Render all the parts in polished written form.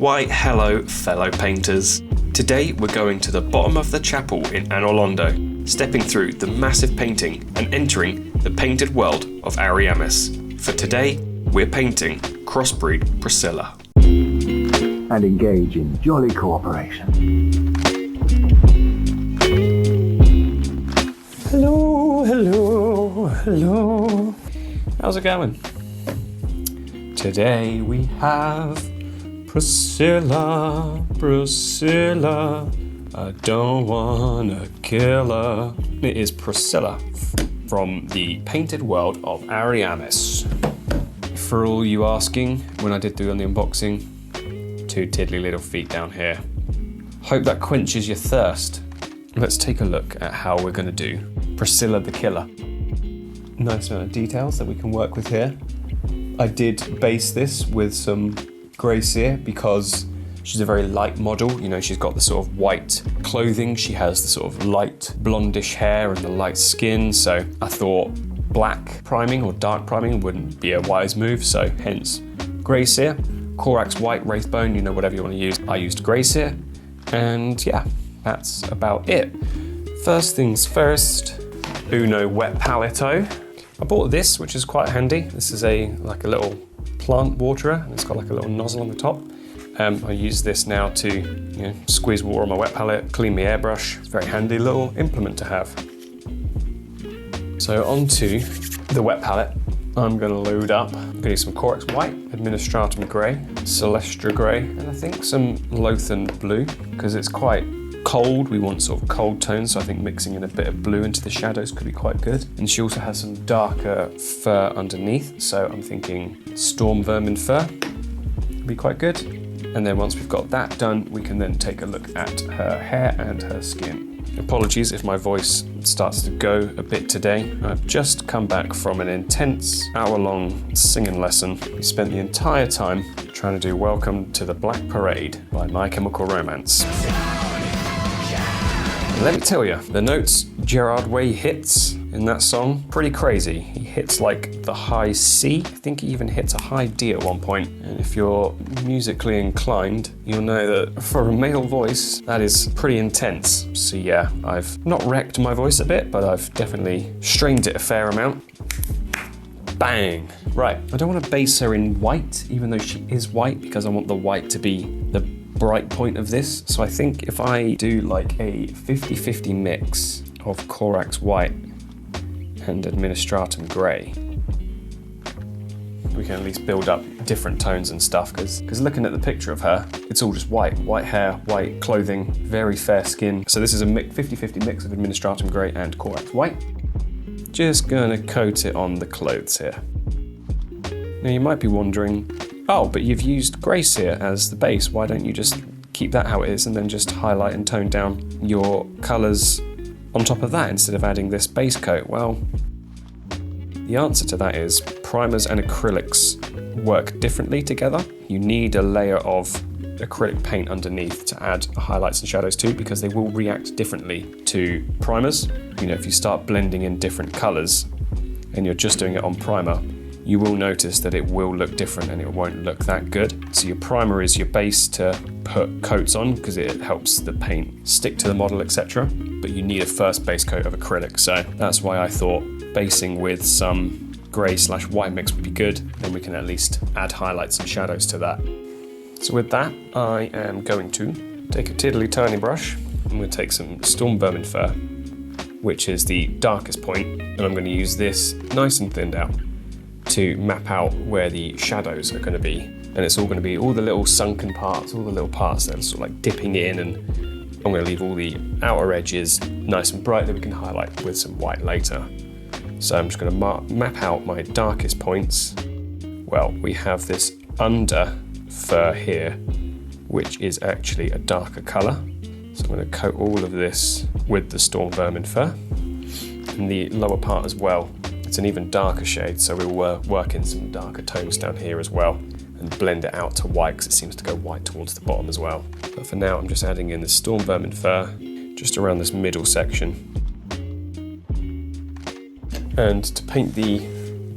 Why, hello, fellow painters. Today we're going to the bottom of the chapel in Anor Londo, stepping through the massive painting and entering the painted world of Ariamis. For today, we're painting Crossbreed Priscilla. And engage in jolly cooperation. Hello. How's it going? Today we have Priscilla. I don't wanna kill her. It is Priscilla from the painted world of Ariamis. For all you asking, when I did do on the unboxing, 2 tiddly little feet down here. Hope that quenches your thirst. Let's take a look at how we're gonna do Priscilla the Killer. Nice amount of details that we can work with here. I did base this with some grey cere because she's a very light model. You know, she's got the sort of white clothing, she has the sort of light blondish hair and the light skin, so I thought black priming or dark priming wouldn't be a wise move, so hence grey cere. CORAX white, wraithbone, you know, whatever you want to use. I used grey cere, and yeah, that's about it. First things first, Uno wet paleto. I bought this, which is quite handy. This is like a little plant waterer, and it's got like a little nozzle on the top. I use this now to squeeze water on my wet palette, clean my airbrush. It's a very handy little implement to have. So onto the wet palette, I'm going to load up. I'm going to use some CORAX white, Administratum grey, Celestra grey, and I think some Lothan blue, because it's quite cold. We want sort of cold tones, so I think mixing in a bit of blue into the shadows could be quite good. And she also has some darker fur underneath, so I'm thinking storm vermin fur would be quite good. And then once we've got that done, we can then take a look at her hair and her skin. Apologies if my voice starts to go a bit today. I've just come back from an intense hour-long singing lesson. We spent the entire time trying to do Welcome to the Black Parade by My Chemical Romance. Let me tell you, the notes Gerard Way hits in that song, pretty crazy. He hits like the high C. I think he even hits a high D at one point. And if you're musically inclined, you'll know that for a male voice, that is pretty intense. So yeah, I've not wrecked my voice a bit, but I've definitely strained it a fair amount. Bang! Right, I don't want to base her in white, even though she is white, because I want the white to be the bright point of this. So I think if I do like a 50-50 mix of CORAX white and Administratum grey, we can at least build up different tones and stuff, because looking at the picture of her, it's all just white hair, white clothing, very fair skin. So this is a 50-50 mix of Administratum grey and CORAX white. Just gonna coat it on the clothes here. Now you might be wondering, oh, but you've used grey cere as the base, why don't you just keep that how it is and then just highlight and tone down your colours on top of that instead of adding this base coat? Well, the answer to that is primers and acrylics work differently together. You need a layer of acrylic paint underneath to add highlights and shadows to, because they will react differently to primers. You know, if you start blending in different colours and you're just doing it on primer, you will notice that it will look different and it won't look that good. So your primer is your base to put coats on, because it helps the paint stick to the model, etc. But you need a first base coat of acrylic, so that's why I thought basing with some grey/white mix would be good. Then we can at least add highlights and shadows to that. So with that, I am going to take a tiddly tiny brush. I'm going to take some storm vermin fur, which is the darkest point, and I'm going to use this nice and thinned out to map out where the shadows are going to be. And it's all going to be all the little sunken parts, all the little parts that are sort of like dipping in, and I'm going to leave all the outer edges nice and bright that we can highlight with some white later. So I'm just going to map out my darkest points. Well, we have this under fur here, which is actually a darker colour. So I'm going to coat all of this with the storm vermin fur. And the lower part as well, it's an even darker shade, so we'll work in some darker tones down here as well and blend it out to white, because it seems to go white towards the bottom as well. But for now, I'm just adding in the storm vermin fur just around this middle section. And to paint the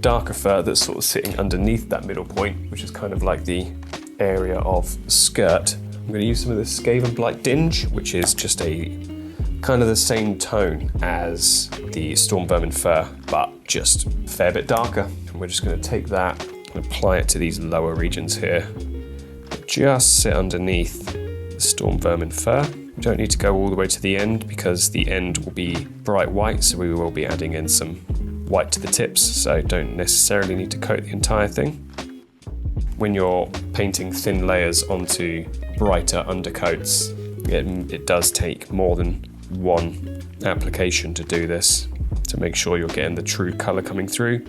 darker fur that's sort of sitting underneath that middle point, which is kind of like the area of skirt, I'm going to use some of this Skaven Blight Dinge, which is just a kind of the same tone as the Storm Vermin Fur, but just a fair bit darker. And we're just going to take that and apply it to these lower regions here. Just sit underneath the Storm Vermin Fur. We don't need to go all the way to the end because the end will be bright white, so we will be adding in some white to the tips, so don't necessarily need to coat the entire thing. When you're painting thin layers onto brighter undercoats, it does take more than one application to do this, to make sure you're getting the true colour coming through,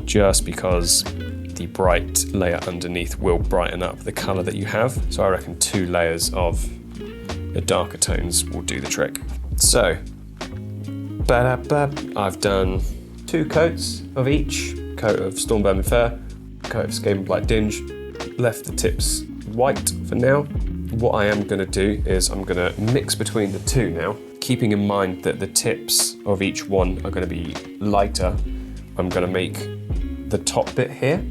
just because the bright layer underneath will brighten up the colour that you have. So I reckon 2 layers of the darker tones will do the trick. So, I've done 2 coats of each, coat of Storm Vermin Fur, coat of Skaven Blight Dinge, left the tips white for now. What I am going to do is I'm going to mix between the 2 now, keeping in mind that the tips of each one are going to be lighter. I'm going to make the top bit here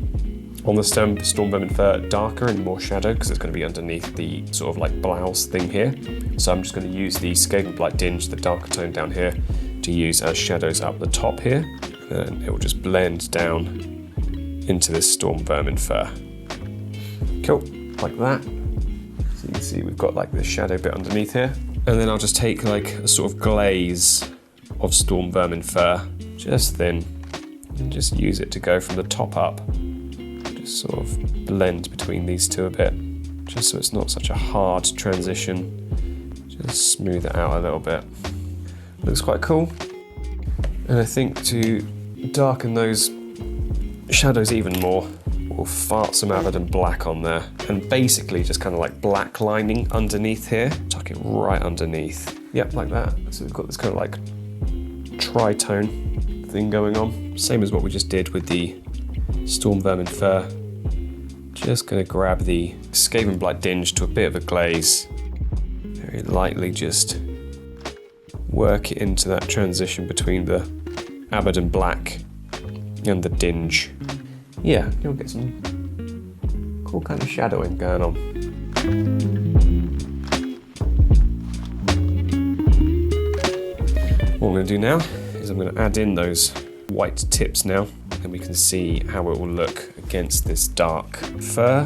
on the Storm Vermin Fur darker and more shadow because it's going to be underneath the sort of like blouse thing here. So I'm just going to use the Skaven Blight Dinge, the darker tone down here, to use as shadows up the top here. And it will just blend down into this Storm Vermin Fur. Cool, like that. So you can see we've got like this shadow bit underneath here. And then I'll just take like a sort of glaze of Storm Vermin Fur, just thin, and just use it to go from the top up. Just sort of blend between these 2 a bit, just so it's not such a hard transition. Just smooth it out a little bit. Looks quite cool. And I think to darken those shadows even more, we'll fart some Abaddon black on there, and basically just kind of like black lining underneath here, tuck it right underneath. Yep, like that. So we've got this kind of like tritone thing going on. Same as what we just did with the Storm Vermin Fur. Just going to grab the Skaven Blight Dinge to a bit of a glaze. Very lightly just work it into that transition between the Abaddon black and the Dinge. Yeah, you'll get some cool kind of shadowing going on. What I'm going to do now is I'm going to add in those white tips now, and we can see how it will look against this dark fur.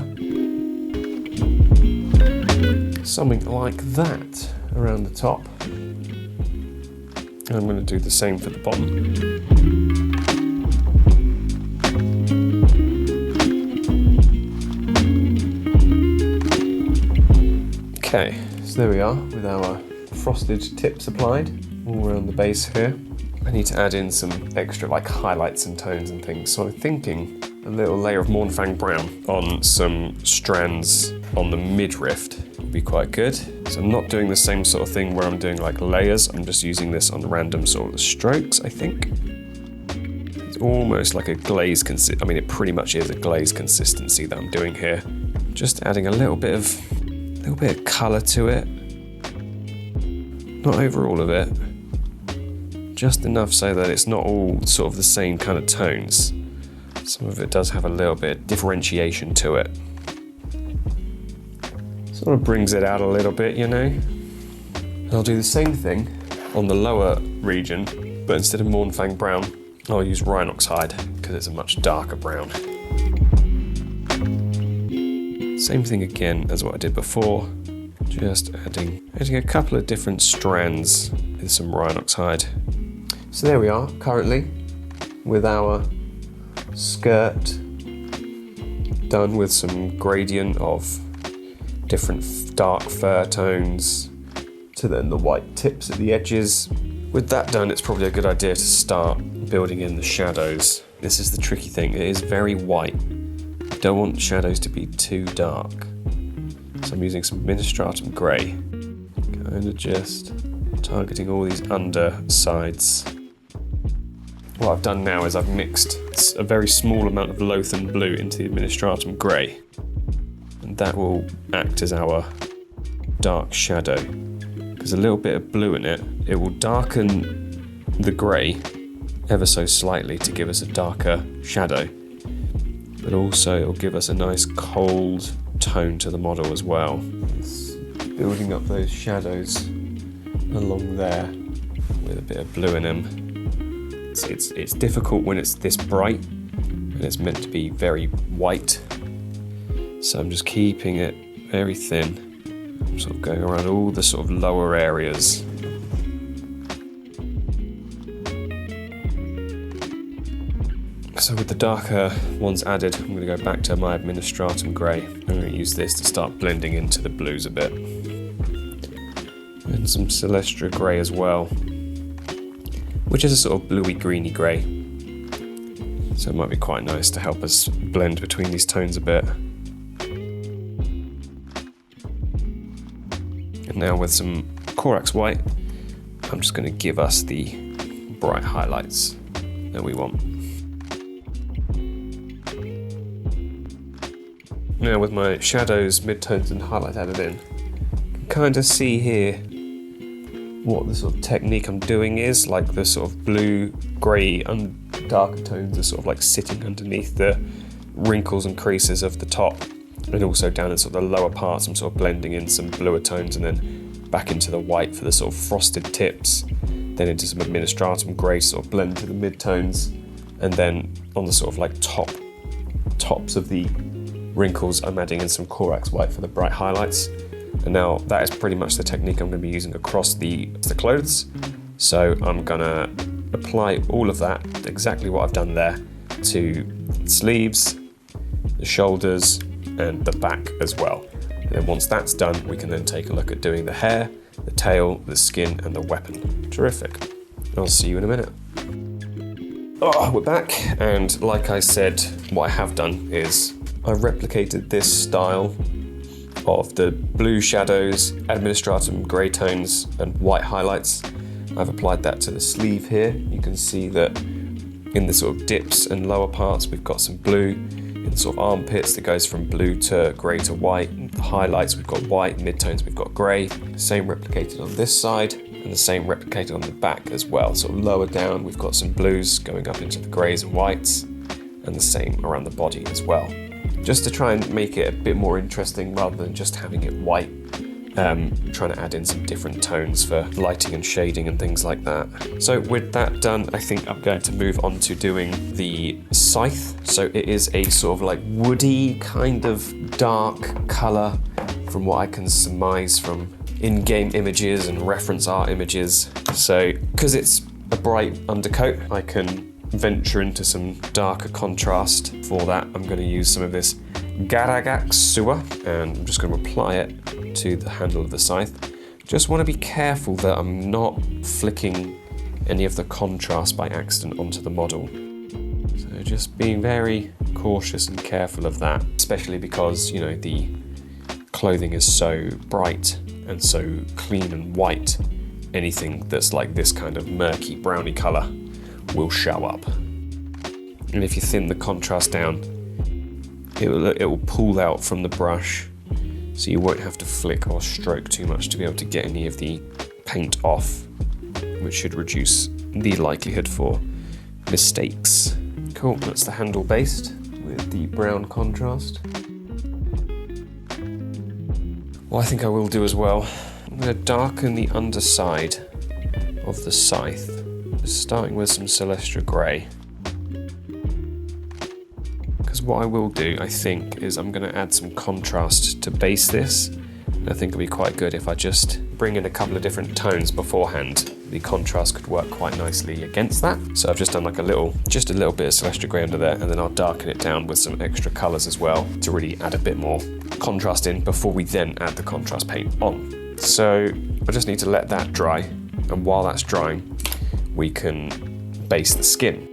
Something like that around the top. And I'm going to do the same for the bottom. Okay, so there we are with our frosted tips applied all around the base here. I need to add in some extra like highlights and tones and things, so I'm thinking a little layer of Mournfang Brown on some strands on the midriff would be quite good. So I'm not doing the same sort of thing where I'm doing like layers, I'm just using this on random sort of strokes, I think. It's almost like a glaze I mean, it pretty much is a glaze consistency that I'm doing here. Just adding a little bit of colour to it. Not over all of it. Just enough so that it's not all sort of the same kind of tones. Some of it does have a little bit of differentiation to it. Sort of brings it out a little bit, you know. And I'll do the same thing on the lower region, but instead of Mournfang Brown, I'll use Rhinox Hide because it's a much darker brown. Same thing again as what I did before, just adding a couple of different strands with some Rhinox Hide. So there we are currently with our skirt done with some gradient of different dark fur tones to then the white tips at the edges. With that done, it's probably a good idea to start building in the shadows. This is the tricky thing, it is very white. I don't want shadows to be too dark. So I'm using some Ministratum Grey, kind of just targeting all these undersides. What I've done now is I've mixed a very small amount of Lothern Blue into the Ministratum Grey, and that will act as our dark shadow. Because a little bit of blue in it, it will darken the grey ever so slightly to give us a darker shadow, but also it will give us a nice cold tone to the model as well. It's building up those shadows along there with a bit of blue in them. It's difficult when it's this bright and it's meant to be very white. So I'm just keeping it very thin. I'm sort of going around all the sort of lower areas. So with the darker ones added, I'm going to go back to my Administratum Grey. I'm going to use this to start blending into the blues a bit. And some Celestia Grey as well, which is a sort of bluey greeny grey. So it might be quite nice to help us blend between these tones a bit. And now with some CORAX white, I'm just going to give us the bright highlights that we want. Now with my shadows, midtones and highlights added in, you can kind of see here what the sort of technique I'm doing is, like the sort of blue, grey and darker tones are sort of like sitting underneath the wrinkles and creases of the top, and also down in sort of the lower parts I'm sort of blending in some bluer tones and then back into the white for the sort of frosted tips, then into some Administratum Grey sort of blend to the midtones, and then on the sort of like tops of the wrinkles I'm adding in some CORAX white for the bright highlights. And now that is pretty much the technique I'm going to be using across the clothes. So I'm going to apply all of that, exactly what I've done there, to the sleeves, the shoulders and the back as well. And then once that's done, we can then take a look at doing the hair, the tail, the skin and the weapon. Terrific. I'll see you in a minute. Oh, we're back, and like I said, what I have done is I've replicated this style of the blue shadows, Administratum Grey tones and white highlights. I've applied that to the sleeve here. You can see that in the sort of dips and lower parts we've got some blue. In the sort of armpits that goes from blue to grey to white. In the highlights we've got white, midtones we've got grey. Same replicated on this side and the same replicated on the back as well. Sort of lower down we've got some blues going up into the greys and whites, and the same around the body as well. Just to try and make it a bit more interesting rather than just having it white, trying to add in some different tones for lighting and shading and things like that. So with that done, I think I'm going to move on to doing the scythe. So it is a sort of like woody kind of dark colour from what I can surmise from in-game images and reference art images. So because it's a bright undercoat, I can venture into some darker contrast. For that, I'm going to use some of this Garagax Sewer, and I'm just going to apply it to the handle of the scythe. Just want to be careful that I'm not flicking any of the contrast by accident onto the model. So just being very cautious and careful of that, especially because, you know, the clothing is so bright and so clean and white. Anything that's like this kind of murky browny colour will show up. And if you thin the contrast down, it will pull out from the brush, so you won't have to flick or stroke too much to be able to get any of the paint off, which should reduce the likelihood for mistakes. Cool, that's the handle based with the brown contrast. What I think I will do as well, I'm going to darken the underside of the scythe, starting with some Celestia Grey. Because what I will do, I think, is I'm going to add some contrast to base this. And I think it'll be quite good if I just bring in a couple of different tones beforehand. The contrast could work quite nicely against that. So I've just done like just a little bit of Celestia Grey under there, and then I'll darken it down with some extra colours as well to really add a bit more contrast in before we then add the contrast paint on. So I just need to let that dry, and while that's drying, we can base the skin.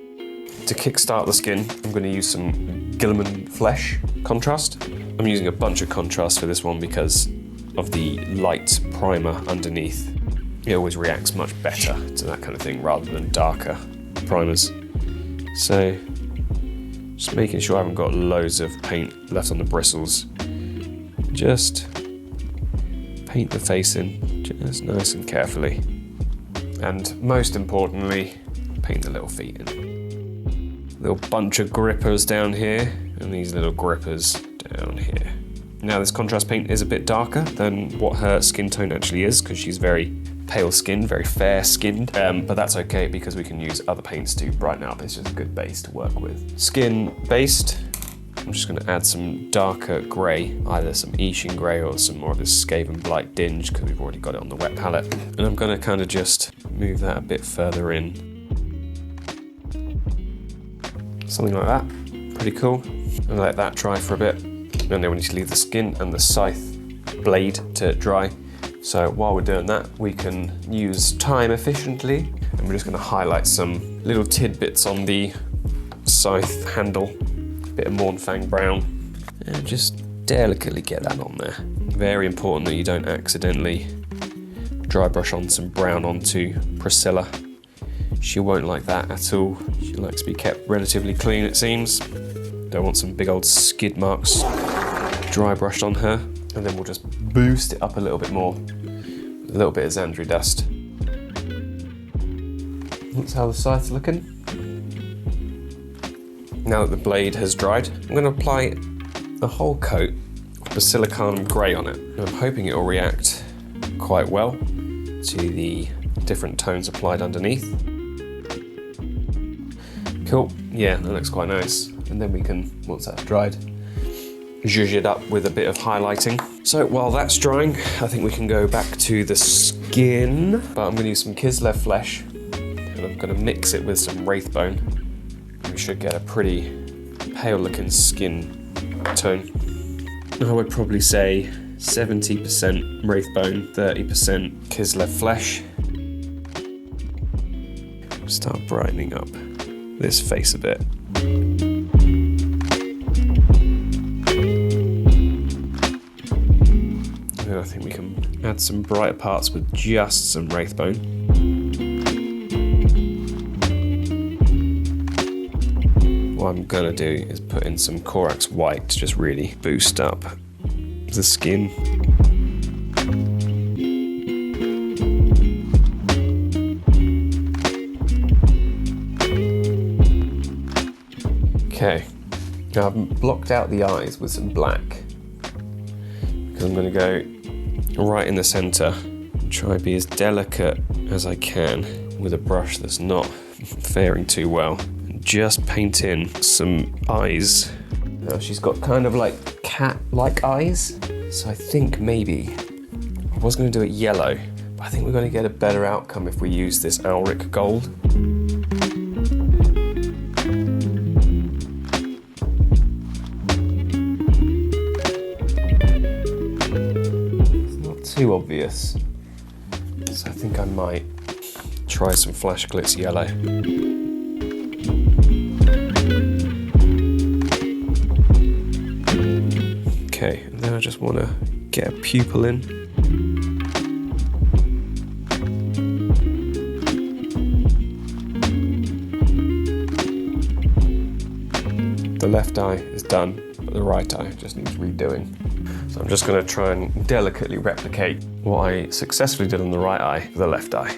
To kickstart the skin, I'm going to use some Guilliman Flesh contrast. I'm using a bunch of contrast for this one because of the light primer underneath. It always reacts much better to that kind of thing rather than darker primers. So just making sure I haven't got loads of paint left on the bristles. Just paint the face in just nice and carefully. And most importantly, paint the little feet in. Little bunch of grippers down here, and these little grippers down here. Now this contrast paint is a bit darker than what her skin tone actually is, because she's very pale skinned, very fair skinned, but that's okay because we can use other paints to brighten up. It's just a good base to work with. Skin based, I'm just going to add some darker grey, either some Ishin grey or some more of this Skaven Blight Dinge, because we've already got it on the wet palette. And I'm going to kind of just move that a bit further in. Something like that, pretty cool. And let that dry for a bit. And then we need to leave the skin and the scythe blade to dry. So while we're doing that, we can use time efficiently. And we're just going to highlight some little tidbits on the scythe handle. A bit of Mornfang brown. And just delicately get that on there. Very important that you don't accidentally dry brush on some brown onto Priscilla. She won't like that at all. She likes to be kept relatively clean, it seems. Don't want some big old skid marks dry brushed on her. And then we'll just boost it up a little bit more. A little bit of Xandri dust. That's how the scythe's looking. Now that the blade has dried, I'm going to apply a whole coat of Basilicanum Grey on it. And I'm hoping it will react quite well to the different tones applied underneath. Cool, yeah, that looks quite nice. And then we can, once that's dried, zhuzh it up with a bit of highlighting. So while that's drying, I think we can go back to the skin. But I'm going to use some Kislev flesh, and I'm going to mix it with some Wraithbone. We should get a pretty pale looking skin tone. I would probably say 70% Wraithbone, 30% Kislev flesh. Start brightening up this face a bit. And I think we can add some brighter parts with just some Wraithbone. What I'm gonna do is put in some CORAX white to just really boost up the skin. Okay, now I've blocked out the eyes with some black because I'm going to go right in the centre, try to be as delicate as I can with a brush that's not faring too well, and just paint in some eyes. Now she's got kind of like cat-like eyes, so I think maybe I was going to do it yellow, but I think we're going to get a better outcome if we use this Auric gold. Too obvious, so I think I might try some Flash GLITZ yellow. Okay, and then I just want to get a pupil in. The left eye is done, but the right eye just needs redoing. So I'm just going to try and delicately replicate what I successfully did on the right eye for the left eye.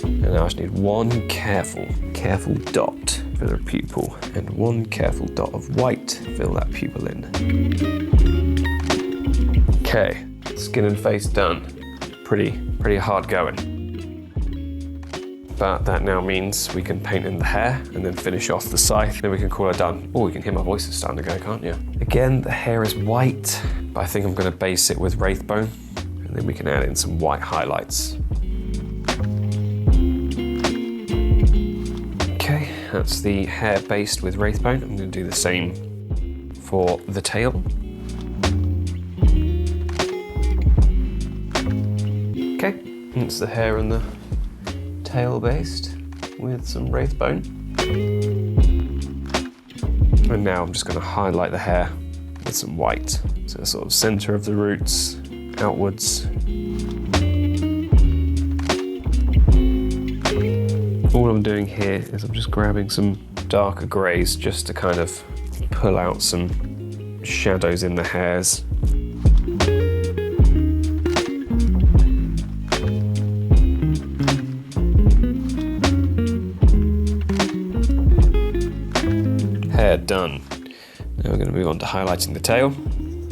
And now I just need one careful dot for the pupil and one careful dot of white to fill that pupil in. Okay, skin and face done. Pretty hard going. But that now means we can paint in the hair and then finish off the scythe. Then we can call her done. Oh, you can hear my voice is starting to go, can't you? Again, the hair is white, but I think I'm going to base it with Wraithbone, and then we can add in some white highlights. Okay, that's the hair based with Wraithbone. I'm going to do the same for the tail. Okay, that's the hair and the tail based with some Wraithbone. And now I'm just going to highlight the hair with some white. So sort of centre of the roots, outwards. All I'm doing here is I'm just grabbing some darker greys just to kind of pull out some shadows in the hairs. hair done. Now we're going to move on to highlighting the tail.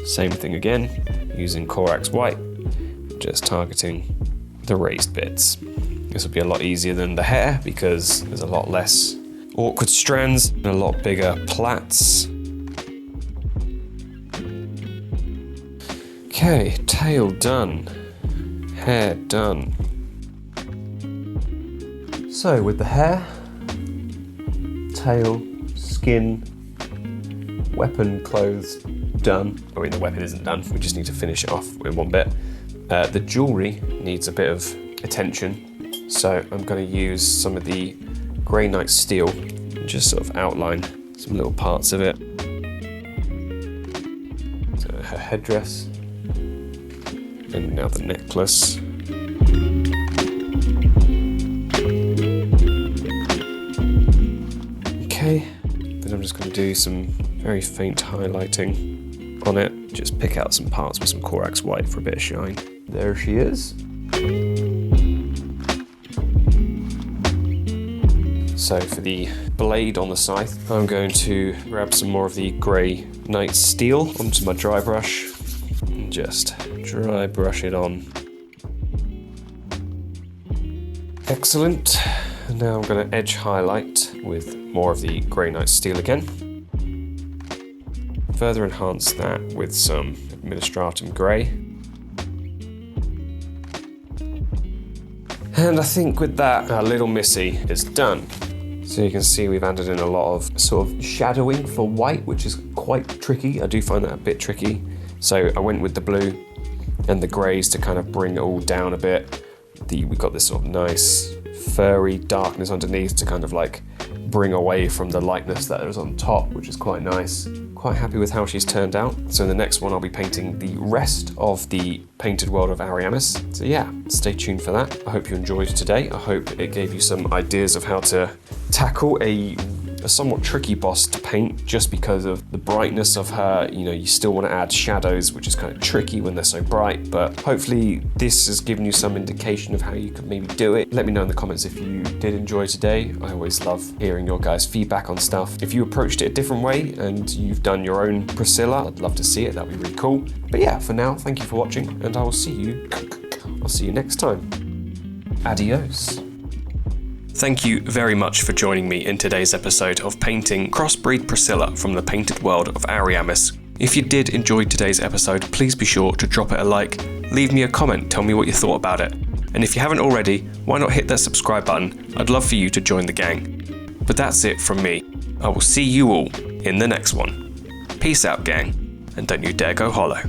Same thing again, using CORAX white, just targeting the raised bits. This will be a lot easier than the hair because there's a lot less awkward strands and a lot bigger plaits. Okay, tail done, hair done. So with the hair, tail, skin, weapon, clothes done. I mean, the weapon isn't done, we just need to finish it off with one bit. The jewellery needs a bit of attention, so I'm going to use some of the Grey Knight steel and just sort of outline some little parts of it. So her headdress, and now the necklace. Okay, then I'm just going to do some very faint highlighting on it. Just pick out some parts with some CORAX white for a bit of shine. There she is. So for the blade on the scythe, I'm going to grab some more of the Grey Knight steel onto my dry brush and just dry brush it on. Excellent. And now I'm going to edge highlight with more of the Grey Knight steel again. Further enhance that with some Administratum Grey. And I think with that, our little Missy is done. So you can see we've added in a lot of sort of shadowing for white, which is quite tricky. I do find that a bit tricky. So I went with the blue and the greys to kind of bring it all down a bit. We've got this sort of nice furry darkness underneath to kind of like bring away from the lightness that is on top, which is quite nice. Quite happy with how she's turned out. So in the next one, I'll be painting the rest of the painted world of Ariamis. So yeah, stay tuned for that. I hope you enjoyed today. I hope it gave you some ideas of how to tackle a somewhat tricky boss to paint just because of the brightness of her. You know, you still want to add shadows, which is kind of tricky when they're so bright, but hopefully this has given you some indication of how you could maybe do it. Let me know in the comments if you did enjoy today. I always love hearing your guys' feedback on stuff. If you approached it a different way and you've done your own Priscilla, I'd love to see it. That'd be really cool. But yeah, for now, thank you for watching and I'll see you next time. Adios. Thank you very much for joining me in today's episode of painting Crossbreed Priscilla from the painted world of Ariamis. If you did enjoy today's episode, please be sure to drop it a like, leave me a comment, tell me what you thought about it. And if you haven't already, why not hit that subscribe button? I'd love for you to join the gang. But that's it from me. I will see you all in the next one. Peace out, gang, and don't you dare go hollow.